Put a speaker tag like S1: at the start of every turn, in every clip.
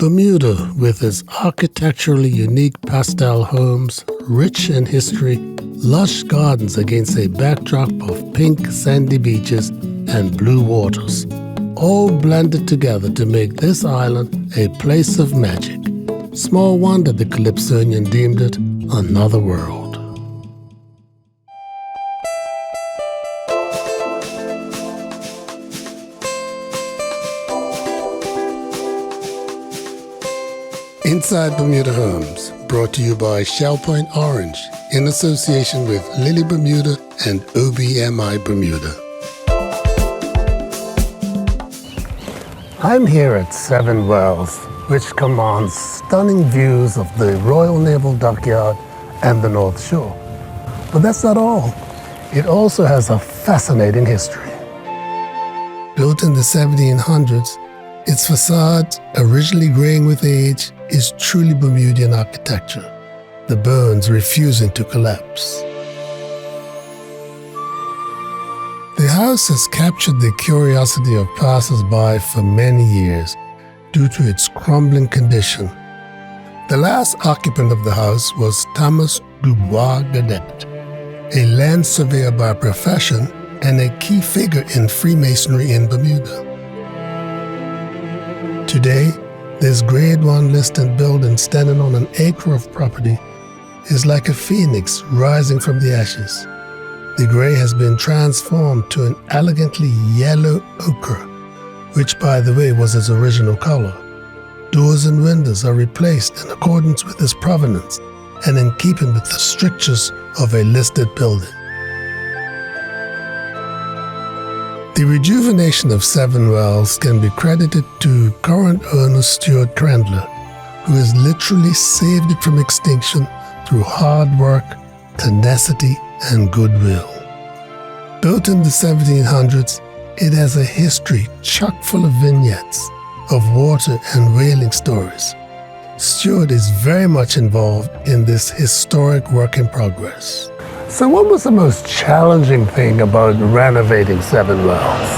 S1: Bermuda, with its architecturally unique pastel homes, rich in history, lush gardens against a backdrop of pink sandy beaches and blue waters, all blended together to make this island a place of magic. Small wonder the Calypsonian deemed it another world. Inside Bermuda Homes, brought to you by Shell Point Orange, in association with Lily Bermuda and OBMI Bermuda. I'm here at Seven Wells, which commands stunning views of the Royal Naval Dockyard and the North Shore. But that's not all. It also has a fascinating history. Built in the 1700s, its facade, originally graying with age, is truly Bermudian architecture, the bones refusing to collapse. The house has captured the curiosity of passers-by for many years due to its crumbling condition. The last occupant of the house was Thomas Dubois Godet, a land surveyor by profession and a key figure in Freemasonry in Bermuda. Today, this Grade 1 listed building standing on an acre of property is like a phoenix rising from the ashes. The gray has been transformed to an elegantly yellow ochre, which, by the way, was its original color. Doors and windows are replaced in accordance with its provenance and in keeping with the strictures of a listed building. The rejuvenation of Seven Wells can be credited to current owner Stuart Crandler, who has literally saved it from extinction through hard work, tenacity, and goodwill. Built in the 1700s, it has a history chock full of vignettes of water and whaling stories. Stuart is very much involved in this historic work in progress. So what was the most challenging thing about renovating Seven Wells?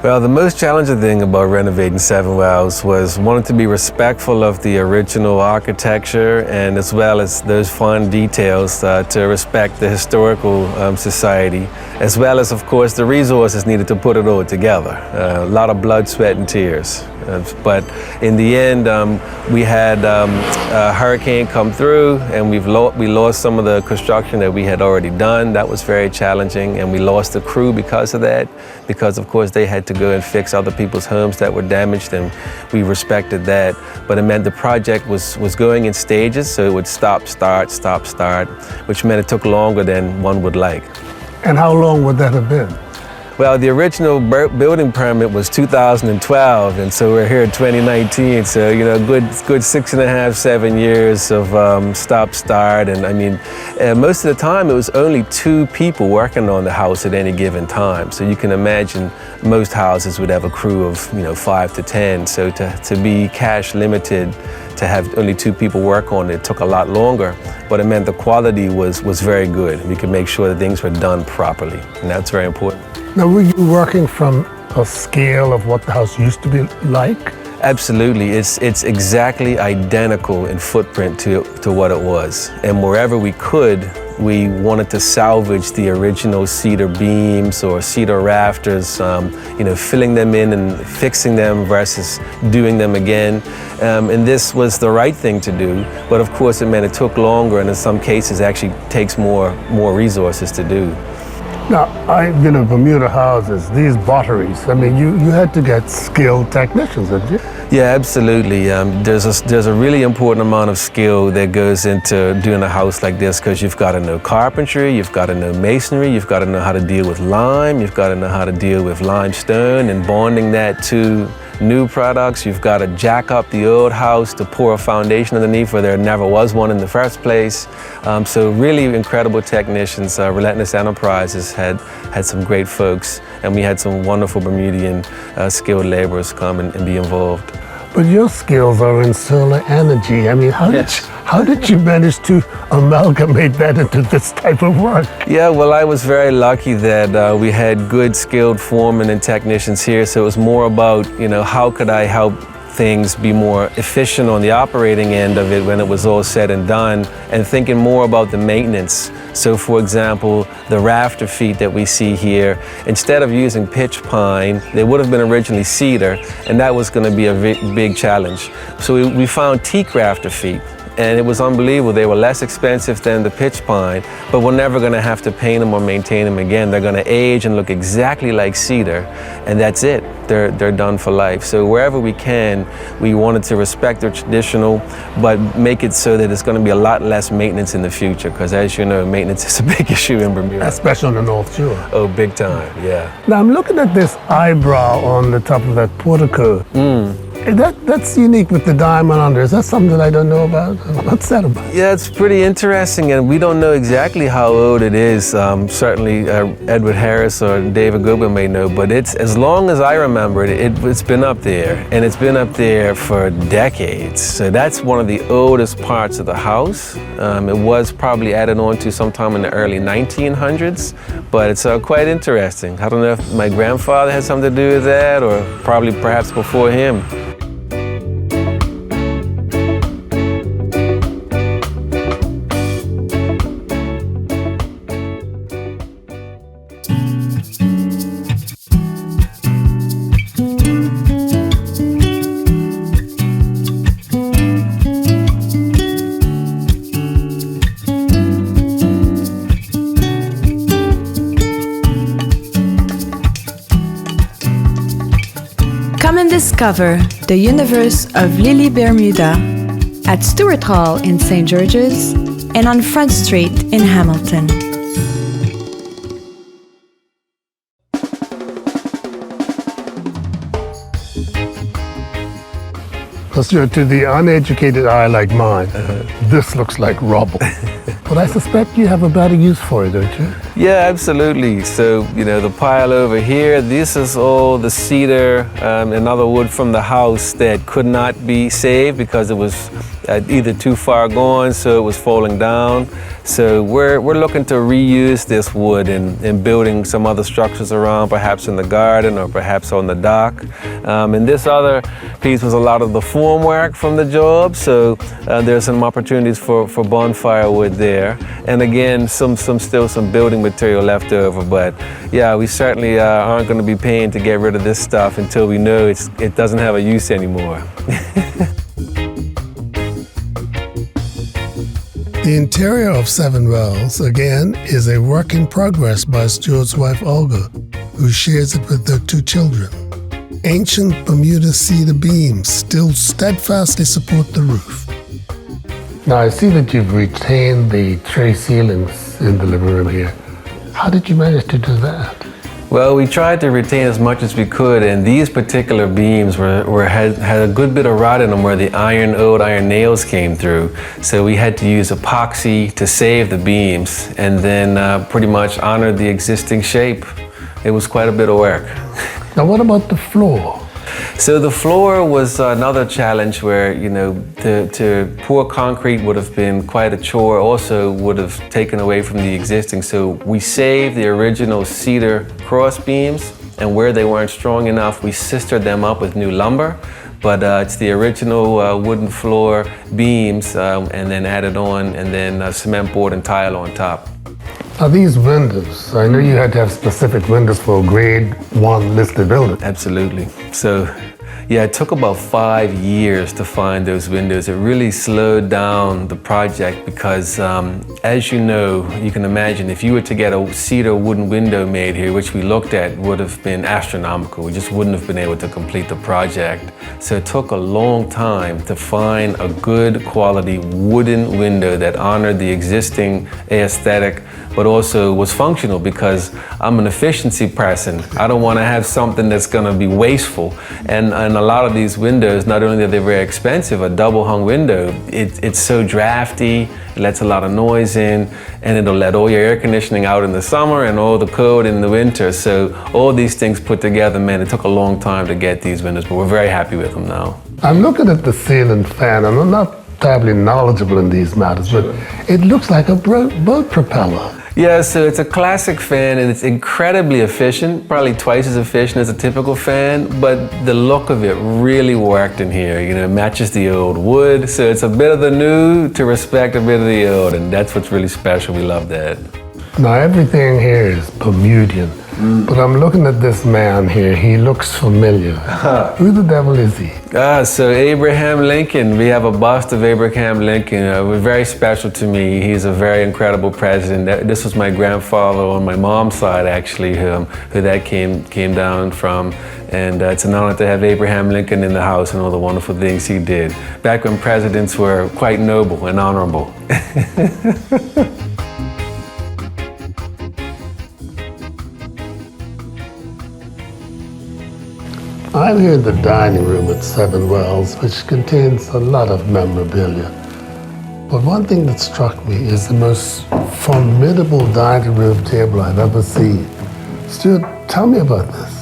S2: Well, the most challenging thing about renovating Seven Wells was wanting to be respectful of the original architecture and as well as those fine details to respect the historical society, as well as, of course, the resources needed to put it all together. A lot of blood, sweat, and tears. But in the end, we had a hurricane come through and we lost some of the construction that we had already done. That was very challenging, and we lost the crew because of that, because of course they had to go and fix other people's homes that were damaged, and we respected that. But it meant the project was going in stages, so it would stop, start, which meant it took longer than one would like.
S1: And how long would that have been?
S2: Well, the original building permit was 2012, and so we're here in 2019. So, you know, good 6.5, 7 years of stop, start. And I mean, most of the time it was only 2 people working on the house at any given time. So you can imagine most houses would have a crew of, 5 to 10. So to be cash limited, to have only 2 people work on it took a lot longer, but it meant the quality was very good. We could make sure that things were done properly, and that's very important.
S1: Now, were you working from a scale of what the house used to be like?
S2: Absolutely. It's exactly identical in footprint to what it was. And wherever we could, we wanted to salvage the original cedar beams or cedar rafters, filling them in and fixing them versus doing them again. And this was the right thing to do, but of course it meant it took longer, and in some cases actually takes more resources to do.
S1: Now, I've been in Bermuda houses, these botteries, I mean, you had to get skilled technicians, didn't you?
S2: Yeah, absolutely. There's a really important amount of skill that goes into doing a house like this, because you've got to know carpentry, you've got to know masonry, you've got to know how to deal with lime, you've got to know how to deal with limestone and bonding that to new products. You've got to jack up the old house to pour a foundation underneath where there never was one in the first place. So really incredible technicians. Relentless Enterprises had some great folks, and we had some wonderful Bermudian skilled laborers come and be involved.
S1: But your skills are in solar energy. I mean, how did you manage to amalgamate that into this type of work?
S2: Yeah, well, I was very lucky that we had good skilled foremen and technicians here. So it was more about, how could I help things be more efficient on the operating end of it when it was all said and done, and thinking more about the maintenance. So for example, the rafter feet that we see here, instead of using pitch pine, they would have been originally cedar, and that was going to be a big challenge. So we found teak rafter feet. And it was unbelievable. They were less expensive than the pitch pine, but we're never going to have to paint them or maintain them again. They're going to age and look exactly like cedar, and that's it. They're done for life. So wherever we can, we wanted to respect the traditional, but make it so that it's going to be a lot less maintenance in the future, because as you know, maintenance is a big issue in Bermuda.
S1: Especially on the North Shore.
S2: Oh, big time, yeah.
S1: Now I'm looking at this eyebrow on the top of that portico. That's unique with the diamond under. Is that something that I don't know about? What's that about?
S2: Yeah, it's pretty interesting, and we don't know exactly how old it is. Certainly Edward Harris or David Goodwin may know, but it's, as long as I remember it's been up there, and it's been up there for decades. So that's one of the oldest parts of the house. It was probably added on to sometime in the early 1900s, but it's quite interesting. I don't know if my grandfather had something to do with that, or perhaps before him.
S3: Come and discover the universe of Lily Bermuda at Stewart Hall in St. George's and on Front Street in Hamilton.
S1: To the uneducated eye like mine, this looks like rubble. But I suspect you have a better use for it, don't you?
S2: Yeah, absolutely. So, you know, the pile over here, this is all the cedar and other wood from the house that could not be saved because it was either too far gone, so it was falling down. So we're looking to reuse this wood in building some other structures around, perhaps in the garden or perhaps on the dock. And this other piece was a lot of the formwork from the job, so there's some opportunities for bonfire wood there. And again, still some building material left over, but yeah, we certainly aren't going to be paying to get rid of this stuff until we know it doesn't have a use anymore.
S1: The interior of Seven Wells, again, is a work in progress by Stuart's wife Olga, who shares it with their two children. Ancient Bermuda cedar beams still steadfastly support the roof. Now I see that you've retained the tray ceilings in the living room here. How did you manage to do that?
S2: Well, we tried to retain as much as we could, and these particular beams had a good bit of rot in them where the old iron nails came through. So we had to use epoxy to save the beams and then pretty much honor the existing shape. It was quite a bit of work.
S1: Now what about the floor?
S2: So the floor was another challenge where, you know, to pour concrete would have been quite a chore, also would have taken away from the existing. So we saved the original cedar cross beams, and where they weren't strong enough, we sistered them up with new lumber. But it's the original wooden floor beams and then added on, and then cement board and tile on top.
S1: Now these windows, I know you had to have specific windows for a grade 1 listed building.
S2: Absolutely. So yeah, it took about 5 years to find those windows. It really slowed down the project because as you know, you can imagine if you were to get a cedar wooden window made here, which we looked at, would have been astronomical. We just wouldn't have been able to complete the project. So it took a long time to find a good quality wooden window that honored the existing aesthetic, but also was functional, because I'm an efficiency person. I don't want to have something that's going to be wasteful. And a lot of these windows, not only are they very expensive, a double hung window, it's so drafty, it lets a lot of noise in, and it'll let all your air conditioning out in the summer and all the cold in the winter. So all these things put together, man, it took a long time to get these windows, but we're very happy with them now.
S1: I'm looking at the ceiling fan, and I'm not terribly knowledgeable in these matters, but it looks like a boat propeller.
S2: Yeah, so it's a classic fan and it's incredibly efficient, probably twice as efficient as a typical fan, but the look of it really worked in here. You know, it matches the old wood, so it's a bit of the new to respect a bit of the old, and that's what's really special. We love that.
S1: Now everything here is Bermudian, but I'm looking at this man here. He looks familiar. Who the devil is he?
S2: So Abraham Lincoln. We have a bust of Abraham Lincoln. Very special to me. He's a very incredible president. This was my grandfather on my mom's side, actually, who that came down from. And it's an honor to have Abraham Lincoln in the house and all the wonderful things he did. Back when presidents were quite noble and honorable.
S1: I'm here in the dining room at Seven Wells, which contains a lot of memorabilia. But one thing that struck me is the most formidable dining room table I've ever seen. Stuart, tell me about this.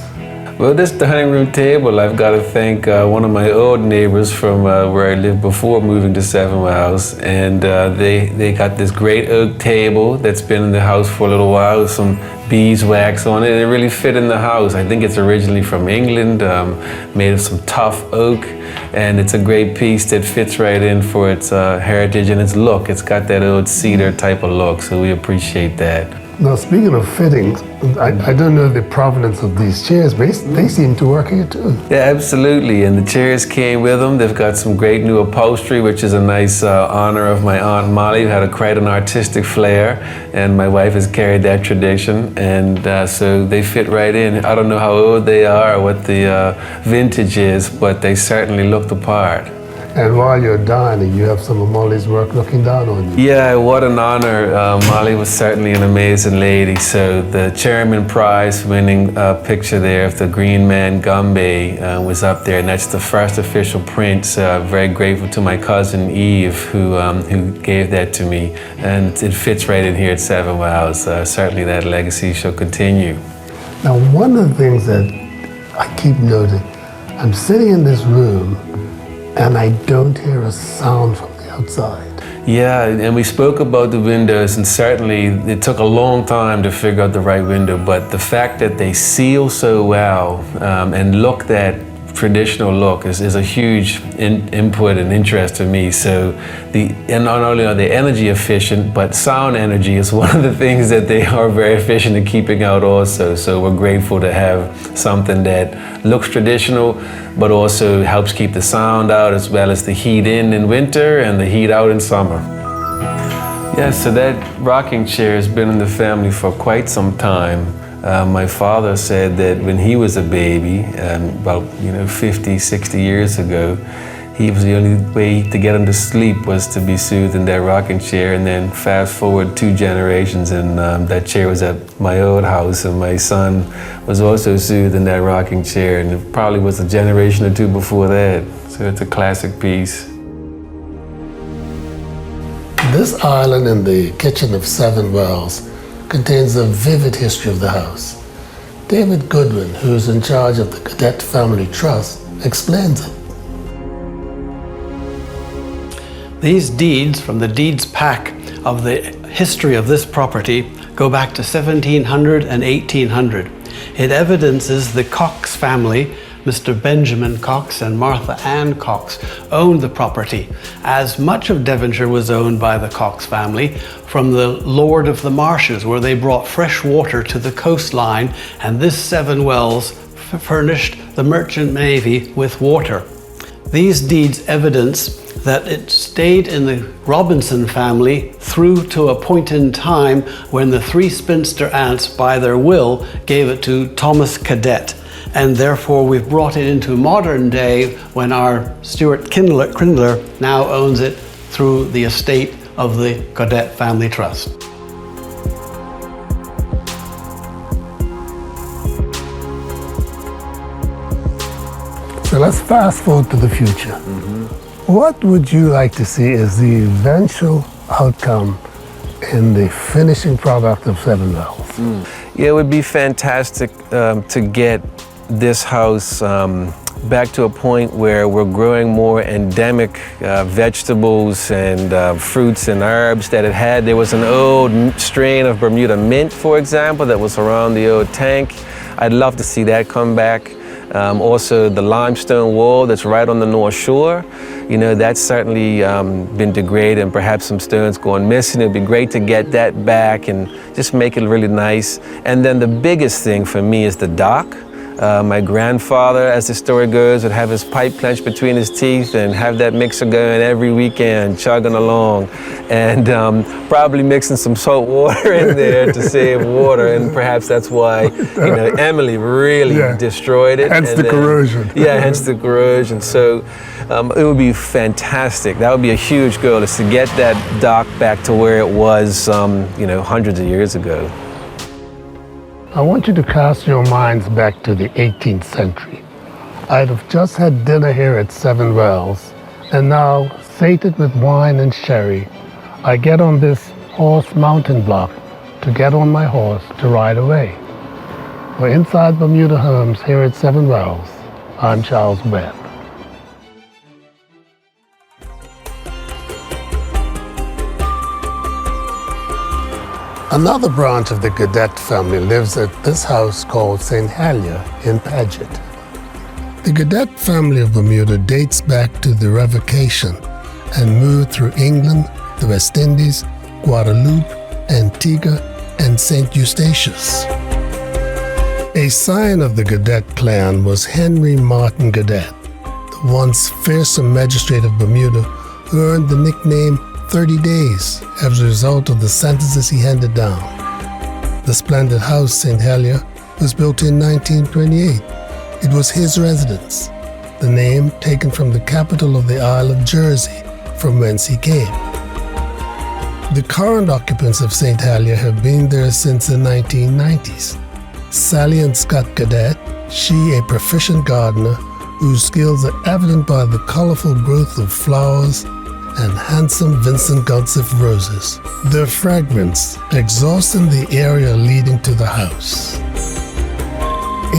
S2: Well, this dining room table, I've got to thank one of my old neighbors from where I lived before moving to Seven Wells. And they got this great oak table that's been in the house for a little while with some beeswax on it. It really fit in the house. I think it's originally from England, made of some tough oak. And it's a great piece that fits right in for its heritage and its look. It's got that old cedar type of look, so we appreciate that.
S1: Now, speaking of fittings, I don't know the provenance of these chairs, but they seem to work here too.
S2: Yeah, absolutely. And the chairs came with them. They've got some great new upholstery, which is a nice honor of my Aunt Molly, who had quite an artistic flair. And my wife has carried that tradition. And so they fit right in. I don't know how old they are or what the vintage is, but they certainly look the part.
S1: And while you're dining, you have some of Molly's work looking down on you.
S2: Yeah, what an honor. Molly was certainly an amazing lady. So the Chairman Prize winning picture there of the Green Man Gumby was up there, and that's the first official print. So I'm very grateful to my cousin Eve who gave that to me. And it fits right in here at Seven Wells. Certainly that legacy shall continue.
S1: Now, one of the things that I keep noting, I'm sitting in this room and I don't hear a sound from the outside.
S2: Yeah, and we spoke about the windows, and certainly it took a long time to figure out the right window, but the fact that they seal so well and look that traditional look is a huge input and interest to me. So and not only are they energy efficient, but sound energy is one of the things that they are very efficient in keeping out also. So we're grateful to have something that looks traditional, but also helps keep the sound out as well as the heat in winter and the heat out in summer. Yeah, so that rocking chair has been in the family for quite some time. My father said that when he was a baby, about 50, 60 years ago, he was the only way to get him to sleep was to be soothed in that rocking chair. And then fast forward 2 generations, and that chair was at my old house, and my son was also soothed in that rocking chair, and it probably was a generation or 2 before that. So it's a classic piece.
S1: This island in the kitchen of Seven Wells contains a vivid history of the house. David Goodwin, who's in charge of the Godet Family Trust, explains it.
S4: These deeds from the deeds pack of the history of this property go back to 1700 and 1800. It evidences the Cox family, Mr. Benjamin Cox and Martha Ann Cox, owned the property, as much of Devonshire was owned by the Cox family from the Lord of the Marshes, where they brought fresh water to the coastline, and this Seven Wells furnished the merchant navy with water. These deeds evidence that it stayed in the Robinson family through to a point in time when the 3 spinster aunts, by their will, gave it to Thomas Cadet. And therefore we've brought it into modern day when our Stuart Crindler now owns it through the estate of the Godet Family Trust.
S1: So let's fast forward to the future. What would you like to see as the eventual outcome in the finishing product of Seven Wells?
S2: Yeah, it would be fantastic to get this house back to a point where we're growing more endemic vegetables and fruits and herbs that it had. There was an old strain of Bermuda mint, for example, that was around the old tank. I'd love to see that come back. Also, the limestone wall that's right on the North Shore, you know, that's certainly been degraded and perhaps some stones going missing. It'd be great to get that back and just make it really nice. And then the biggest thing for me is the dock. My grandfather, as the story goes, would have his pipe clenched between his teeth and have that mixer going every weekend, chugging along, and probably mixing some salt water in there to save water. And perhaps that's why, you know, Emily really destroyed it.
S1: Hence the corrosion.
S2: Yeah, hence the corrosion. So it would be fantastic. That would be a huge goal, is to get that dock back to where it was, you know, hundreds of years ago.
S1: I want you to cast your minds back to the 18th century. I'd have just had dinner here at Seven Wells, and now, sated with wine and sherry, I get on this horse mountain block to get on my horse to ride away. We're inside Bermuda Homes here at Seven Wells. I'm Charles Webbe. Another branch of the Godet family lives at this house called St Hellier in Paget. The Godet family of Bermuda dates back to the Revocation and moved through England, the West Indies, Guadeloupe, Antigua, and St. Eustatius. A scion of the Godet clan was Henry Martin Godet, the once fearsome magistrate of Bermuda who earned the nickname 30 Days as a result of the sentences he handed down. The splendid house, St Hellier, was built in 1928. It was his residence, the name taken from the capital of the Isle of Jersey, from whence he came. The current occupants of St Hellier have been there since the 1990s. Sally and Scott Godet, she a proficient gardener whose skills are evident by the colorful growth of flowers and handsome Vincent Godsif roses, their fragrance exhausting the area leading to the house.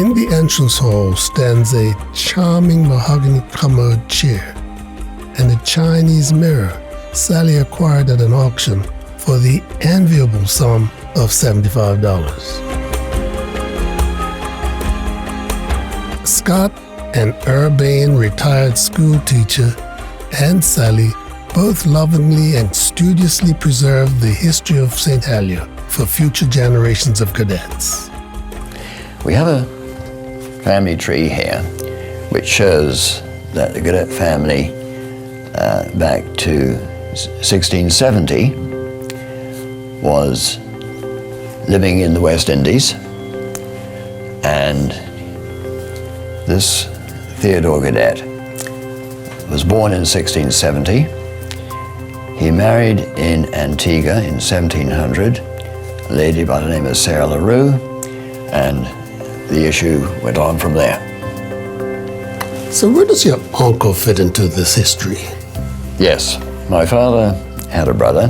S1: In the entrance hall stands a charming mahogany commode chair and a Chinese mirror Sally acquired at an auction for the enviable sum of $75. Scott, an urbane retired school teacher, and Sally both lovingly and studiously preserve the history of St Hellier for future generations of Godets.
S5: We have a family tree here which shows that the Godet family back to 1670 was living in the West Indies, and this Theodore Godet was born in 1670. He married in Antigua in 1700, a lady by the name of Sarah LaRue, and the issue went on from there.
S1: So where does your uncle fit into this history?
S5: Yes, my father had a brother,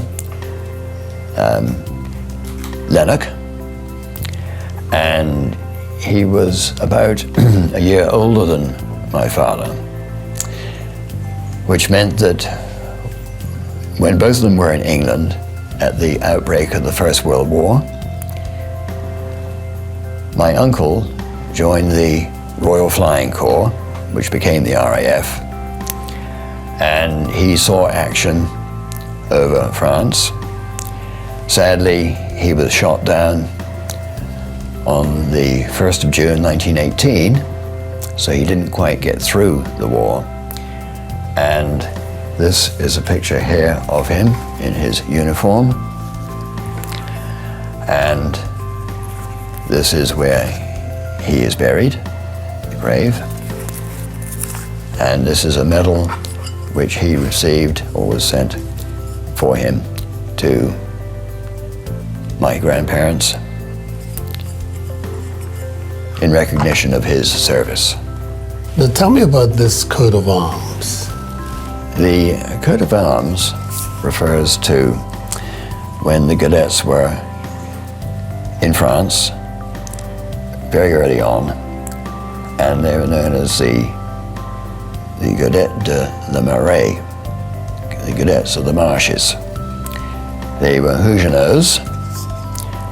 S5: Lennox, and he was about a year older than my father, which meant that when both of them were in England at the outbreak of the First World War, my uncle joined the Royal Flying Corps, which became the RAF, and he saw action over France. Sadly, he was shot down on the 1st of June 1918, so he didn't quite get through the war. And this is a picture here of him in his uniform, and this is where he is buried, the grave. And this is a medal which he received or was sent for him to my grandparents in recognition of his service.
S1: Now tell me about this coat of arms.
S5: The coat of arms refers to when the Godets were in France very early on, and they were known as the the Godet de la Marais, the Godets of the Marshes. They were Huguenots,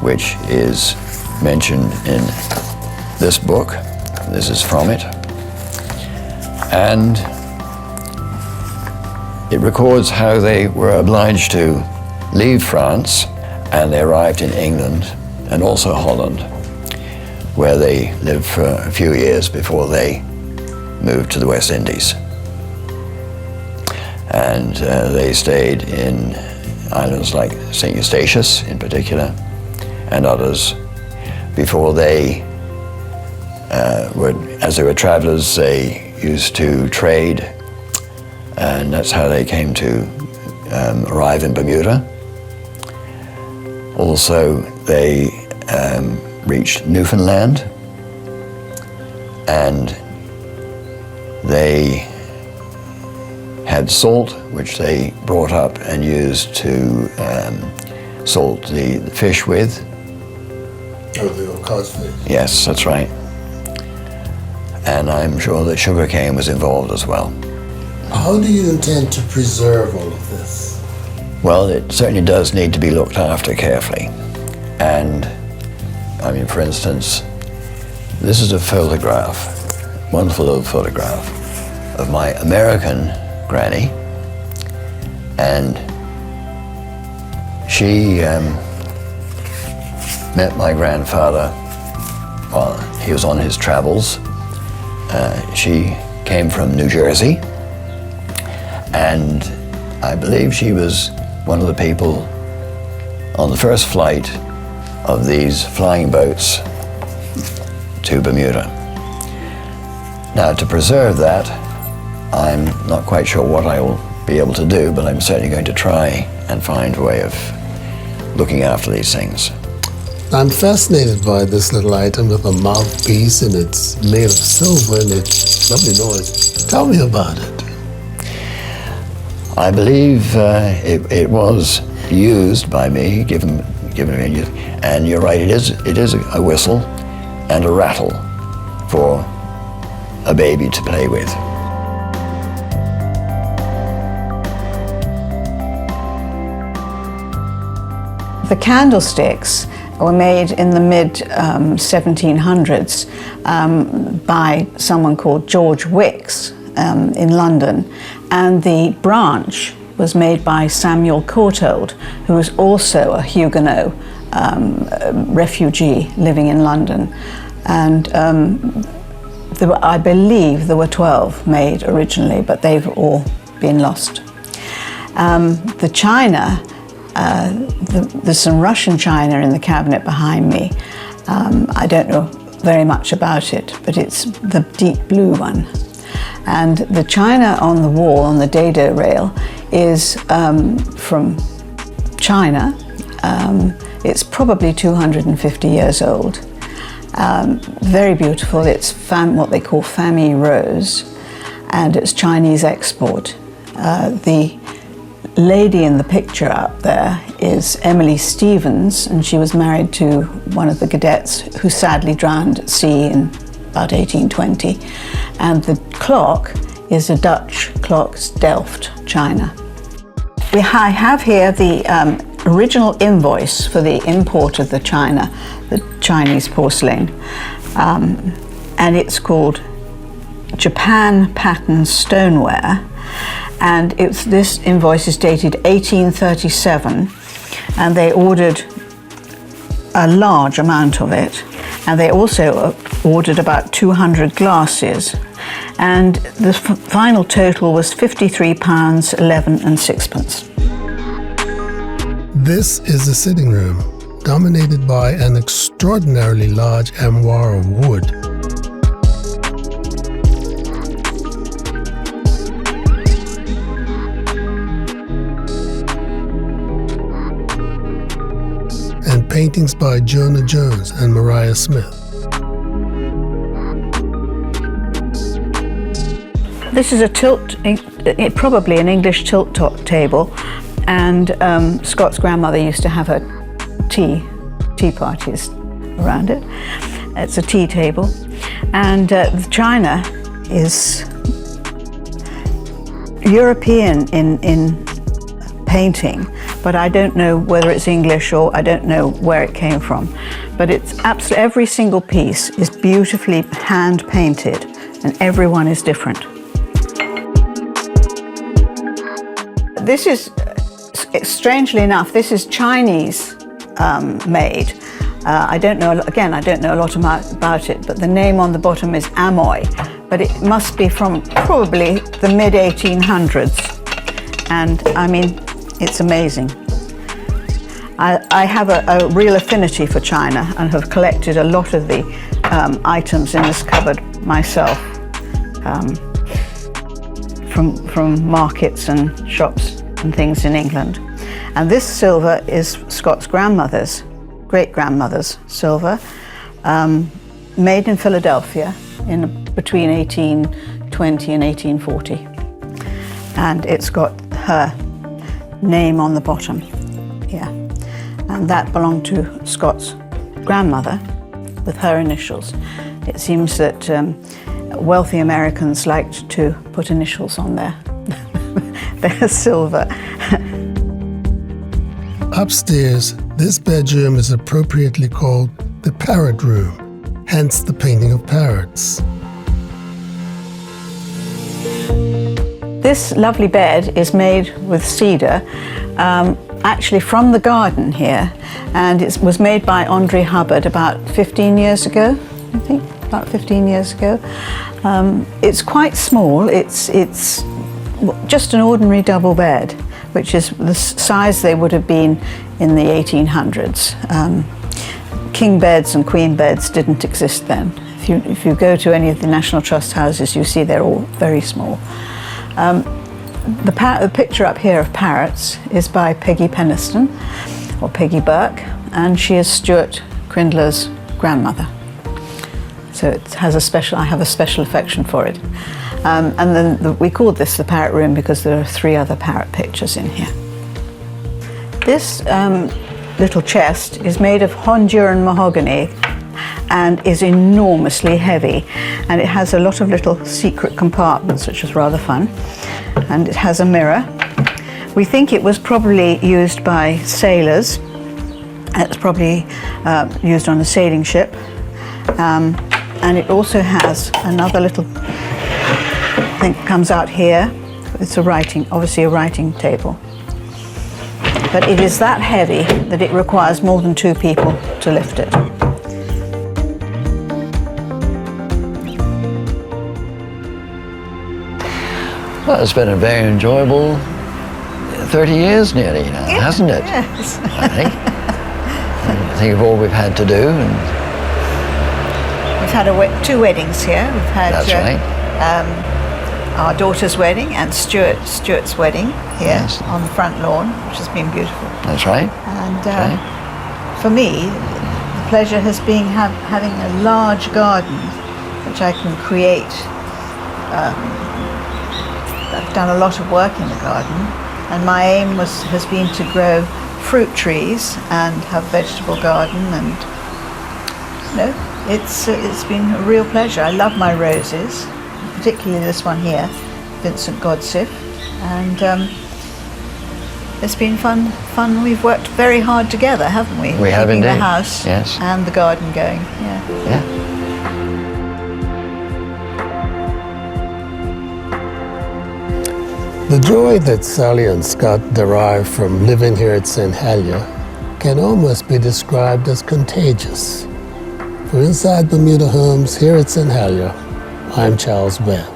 S5: which is mentioned in this book. This is from it. And it records how they were obliged to leave France, and they arrived in England and also Holland, where they lived for a few years before they moved to the West Indies. And they stayed in islands like St Eustatius in particular, and others, before they as they were travelers, they used to trade, and that's how they came to arrive in Bermuda. Also, they reached Newfoundland, and they had salt, which they brought up and used to salt the fish with.
S1: Oh, the codfish.
S5: Yes, that's right. And I'm sure that sugarcane was involved as well.
S1: How do you intend to preserve all of this?
S5: Well, it certainly does need to be looked after carefully. And, I mean, for instance, this is a photograph, wonderful little photograph of my American granny. And she met my grandfather while he was on his travels. She came from New Jersey, and I believe she was one of the people on the first flight of these flying boats to Bermuda. Now, to preserve that, I'm not quite sure what I will be able to do, but I'm certainly going to try and find a way of looking after these things.
S1: I'm fascinated by this little item with a mouthpiece, and it's made of silver and it's lovely noise. Tell me about it.
S5: I believe it was used by me, given me, and you're right, it is a whistle and a rattle for a baby to play with.
S6: The candlesticks were made in the mid-1700s by someone called George Wicks in London, and the branch was made by Samuel Courtauld, who was also a Huguenot refugee living in London. And I believe there were 12 made originally, but they've all been lost. The china, there's some Russian china in the cabinet behind me. I don't know very much about it, but it's the deep blue one. And the china on the wall, on the dado rail, is from China. It's probably 250 years old. Very beautiful. It's what they call Famille Rose, and it's Chinese export. The lady in the picture up there is Emily Stevens, and she was married to one of the cadets who sadly drowned at sea in about 1820. And the clock is a Dutch clock, Delft, China. I have here the original invoice for the import of the china, the Chinese porcelain, and it's called Japan Pattern Stoneware. And this invoice is dated 1837, and they ordered a large amount of it, and they also ordered about 200 glasses, and the final total was £53.11 and sixpence.
S1: This is the sitting room, dominated by an extraordinarily large armoire of wood. And paintings by Jonah Jones and Mariah Smith.
S6: This is a probably an English tilt-top table, and Scott's grandmother used to have her tea parties around it. It's a tea table, and the china is European in painting, but I don't know whether it's English or I don't know where it came from. But it's absolutely, every single piece is beautifully hand painted, and everyone is different. This is, strangely enough, this is Chinese made. I don't know, again, I don't know a lot about it, but the name on the bottom is Amoy, but it must be from probably the mid-1800s. And I mean, it's amazing. I have a real affinity for China and have collected a lot of the items in this cupboard myself, from markets and shops and things in England. And this silver is Scott's grandmother's, great-grandmother's silver, made in Philadelphia between 1820 and 1840. And it's got her name on the bottom, yeah. And that belonged to Scott's grandmother with her initials. It seems that wealthy Americans liked to put initials on their silver.
S1: Upstairs, this bedroom is appropriately called the parrot room, hence the painting of parrots.
S6: This lovely bed is made with cedar, actually from the garden here, and it was made by Andre Hubbard about 15 years ago, I think, about 15 years ago. It's quite small, it's just an ordinary double bed, which is the size they would have been in the 1800s. King beds and queen beds didn't exist then. If you go to any of the National Trust houses, you see they're all very small. The picture up here of parrots is by Peggy Peniston, or Peggy Burke, and she is Stuart Crindler's grandmother. So it has I have a special affection for it. And then we called this the parrot room because there are 3 other parrot pictures in here. This little chest is made of Honduran mahogany and is enormously heavy, and it has a lot of little secret compartments, which is rather fun, and it has a mirror. We think it was probably used by sailors. It's probably used on a sailing ship, and it also has another little thing that comes out here. It's obviously a writing table, but it is that heavy that it requires more than 2 people to lift it.
S5: Well, it's been a very enjoyable 30 years nearly now, hasn't it?
S6: Yes.
S5: I think of all we've had to do. And
S6: we've had 2 weddings here. We've had
S5: that's right.
S6: Our daughter's wedding and Stuart's wedding here,
S5: yes,
S6: on the front lawn, which has been beautiful.
S5: That's right.
S6: And
S5: that's right.
S6: For me, the pleasure has been having a large garden, which I can create. I've done a lot of work in the garden, and my aim has been to grow fruit trees and have vegetable garden, and it's been a real pleasure. I love my roses, particularly this one here, Vincent Godsif, and it's been fun. We've worked very hard together, haven't we?
S5: We have indeed.
S6: The house,
S5: yes,
S6: and the garden going. Yeah.
S1: The joy that Sally and Scott derive from living here at St Hellier can almost be described as contagious. For Inside Bermuda Homes here at St Hellier, I'm Charles Webbe.